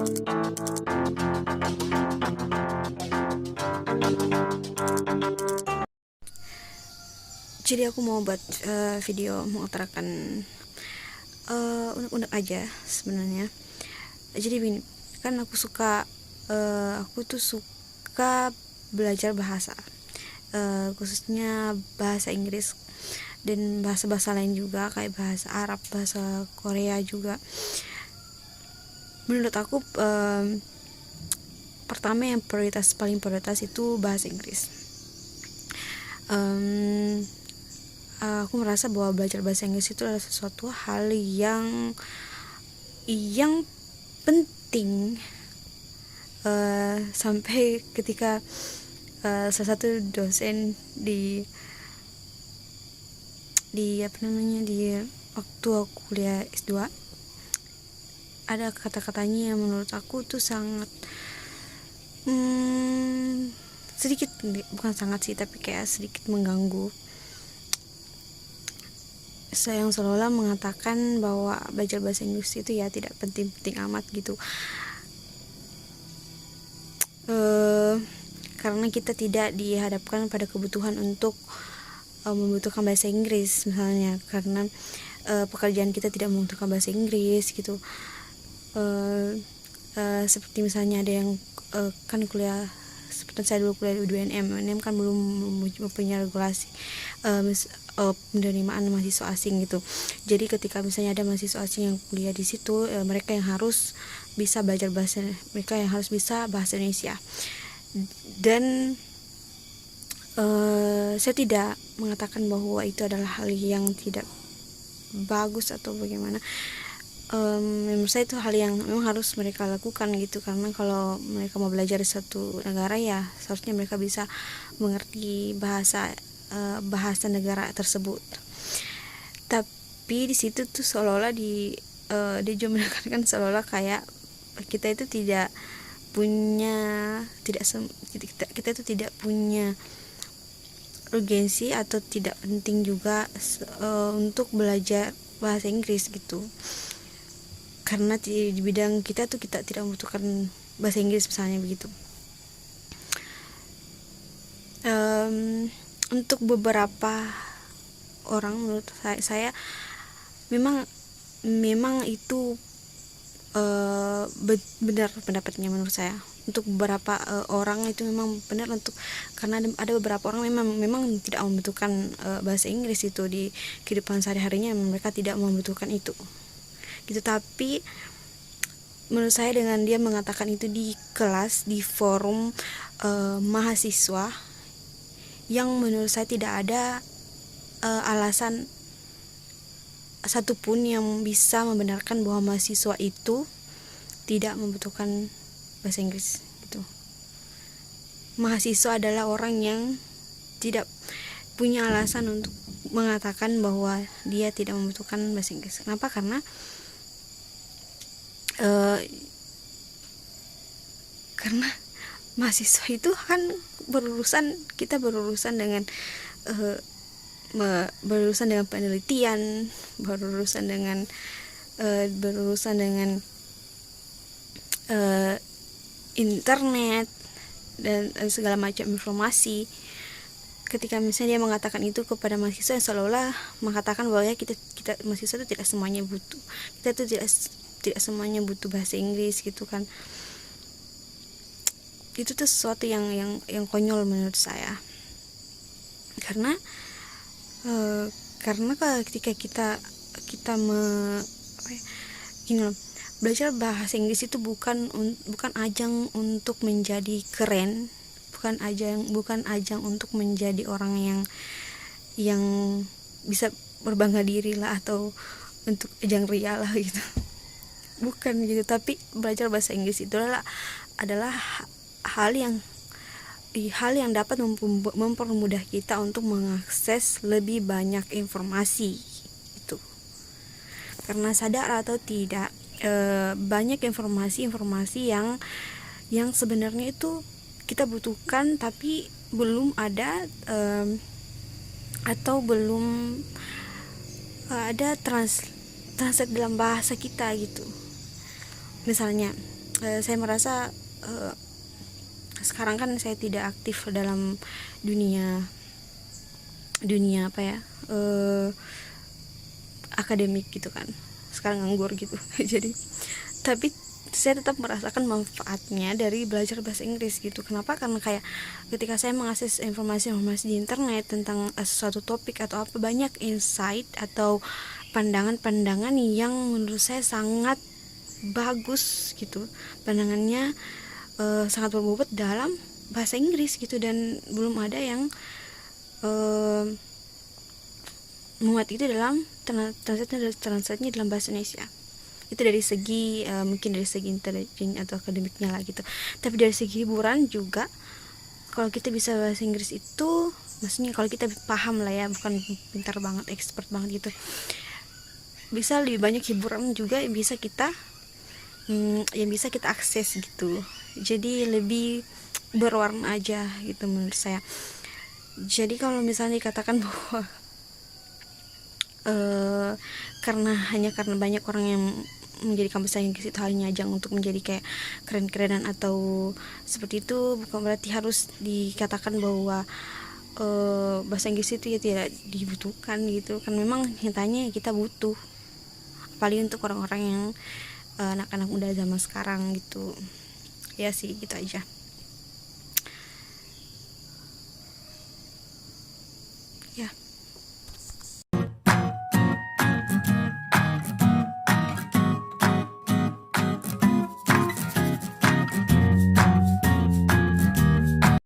Jadi aku mau buat video mengutarakan unek-unek aja sebenarnya. Jadi begini, kan aku tuh suka belajar bahasa, khususnya bahasa Inggris dan bahasa-bahasa lain juga, kayak bahasa Arab, bahasa Korea juga. Menurut aku pertama yang paling prioritas itu bahasa Inggris. Aku merasa bahwa belajar bahasa Inggris itu adalah sesuatu hal yang penting, sampai ketika salah satu dosen di waktu aku kuliah S2 ada kata-katanya yang menurut aku tuh sangat sedikit, bukan sangat sih, tapi kayak sedikit mengganggu. Yang seolah mengatakan bahwa belajar bahasa Inggris itu ya tidak penting-penting amat gitu, karena kita tidak dihadapkan pada kebutuhan untuk membutuhkan bahasa Inggris misalnya, karena pekerjaan kita tidak membutuhkan bahasa Inggris gitu. Seperti misalnya ada yang kan kuliah, seperti saya dulu kuliah di UNM kan belum mempunyai regulasi penerimaan mahasiswa asing gitu. Jadi ketika misalnya ada mahasiswa asing yang kuliah di situ, mereka yang harus bisa bahasa Indonesia. Dan saya tidak mengatakan bahwa itu adalah hal yang tidak bagus atau bagaimana. Menurut saya itu hal yang memang harus mereka lakukan gitu, karena kalau mereka mau belajar di satu negara ya seharusnya mereka bisa mengerti bahasa negara tersebut. Tapi di situ tuh seolah-olah dia juga menekankan seolah-olah kayak kita itu tidak punya urgensi atau tidak penting juga untuk belajar bahasa Inggris gitu, karena di bidang kita tuh kita tidak membutuhkan bahasa Inggris misalnya begitu. Untuk beberapa orang, menurut saya memang itu benar pendapatnya. Menurut saya untuk beberapa orang itu memang benar, karena ada beberapa orang memang tidak membutuhkan bahasa Inggris itu di kehidupan sehari-harinya, mereka tidak membutuhkan itu gitu. Tapi menurut saya dengan dia mengatakan itu di kelas, di forum mahasiswa, yang menurut saya tidak ada alasan satupun yang bisa membenarkan bahwa mahasiswa itu tidak membutuhkan bahasa Inggris gitu. Mahasiswa adalah orang yang tidak punya alasan untuk mengatakan bahwa dia tidak membutuhkan bahasa Inggris. Kenapa? Karena mahasiswa itu kan kita berurusan dengan penelitian, berurusan dengan internet dan segala macam informasi. Ketika misalnya dia mengatakan itu kepada mahasiswa, yang seolah-olah mengatakan bahwa ya kita mahasiswa itu tidak semuanya butuh bahasa Inggris gitu kan. Itu tuh sesuatu yang konyol menurut saya, karena ketika kita belajar bahasa Inggris itu bukan ajang untuk menjadi keren, bukan ajang untuk menjadi orang yang bisa berbangga diri lah, atau untuk ajang ria lah gitu, bukan gitu. Tapi belajar bahasa Inggris itu adalah hal yang dapat mempermudah kita untuk mengakses lebih banyak informasi itu. Karena sadar atau tidak, banyak informasi yang sebenarnya itu kita butuhkan tapi belum ada, atau belum ada translate dalam bahasa kita gitu. Misalnya saya merasa sekarang kan saya tidak aktif dalam dunia apa ya, akademik gitu kan, sekarang nganggur gitu. Jadi tapi saya tetap merasakan manfaatnya dari belajar bahasa Inggris gitu. Kenapa? Karena kayak ketika saya mengakses informasi-informasi di internet tentang suatu topik atau apa, banyak insight atau pandangan-pandangan yang menurut saya sangat bagus gitu, pandangannya sangat berbobot dalam bahasa Inggris gitu, dan belum ada yang muat itu dalam translate-nya dalam bahasa Indonesia. Itu dari segi mungkin dari segi intelijen atau akademiknya lah gitu. Tapi dari segi hiburan juga, kalau kita bisa bahasa Inggris itu, maksudnya kalau kita paham lah ya, bukan pintar banget, expert banget gitu, bisa lebih banyak hiburan juga yang bisa kita akses gitu. Jadi lebih berwarna aja gitu menurut saya. Jadi kalau misalnya dikatakan bahwa karena banyak orang yang menjadikan bahasa Inggris itu hanya ajang untuk menjadi kayak keren-kerenan atau seperti itu, bukan berarti harus dikatakan bahwa bahasa Inggris itu ya tidak dibutuhkan gitu kan. Memang nyatanya kita butuh, apalagi untuk orang-orang yang anak-anak muda zaman sekarang gitu ya. Sih gitu aja ya.